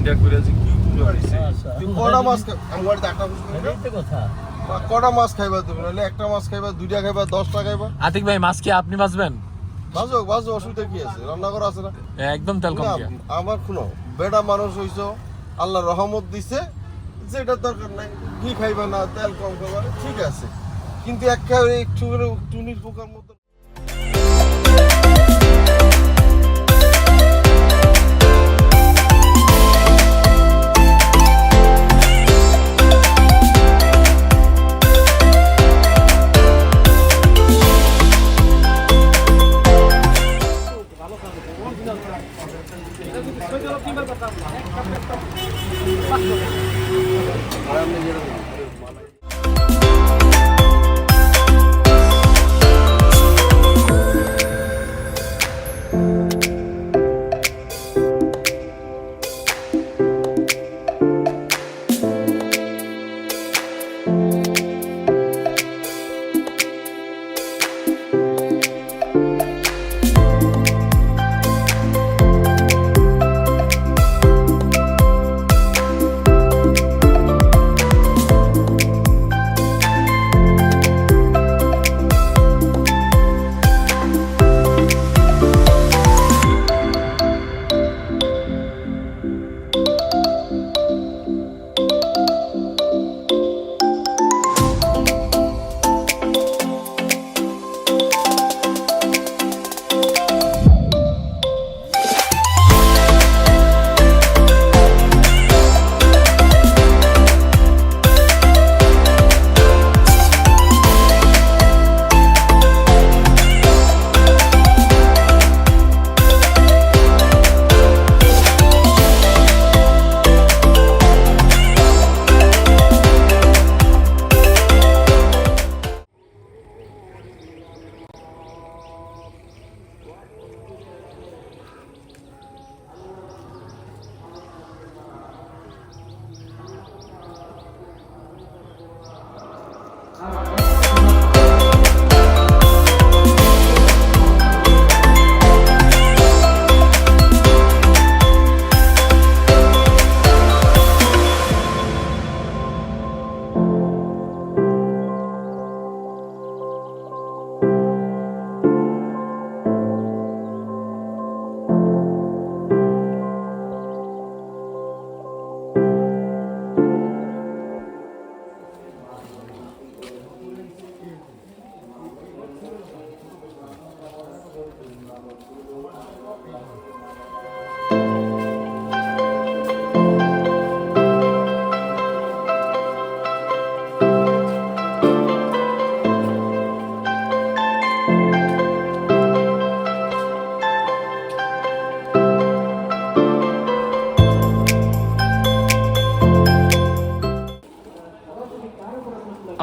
India করে যে কি পুরো হইছে তুই কটা মাছ আমার বাড়িতে একটা কথা কটা মাছ খাইবা তুমি নাহলে একটা মাছ খাইবা দুইটা খাইবা 10টা খাইবা। আতিক ভাই মাছ কি আপনি বাজবেন? বাজো বাজো, অসুবিধা কি আছে? রান্না করা আছে না? একদম তেল কম না, দিয়া। আমার কোনো বেটা মানুষ হইছো, আল্লাহ রহমত দিছে, যেটা দরকার নাই ঘি খাইবা না তেল কম খাইবা ঠিক আছে, কিন্তু একেবারে একটু করে টুনির পোকার মতো।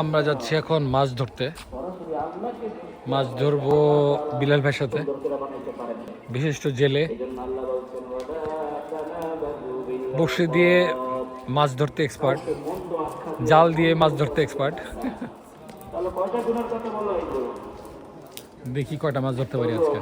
আমরা যাচ্ছি এখন মাছ ধরতে। মাছ ধরবো বিলাল ভাইয়ের সাথে, বিশিষ্ট জেলে। বড়শি দিয়ে মাছ ধরতে এক্সপার্ট, জাল দিয়ে মাছ ধরতে এক্সপার্ট। দেখি কয়টা মাছ ধরতে পারি আজকে।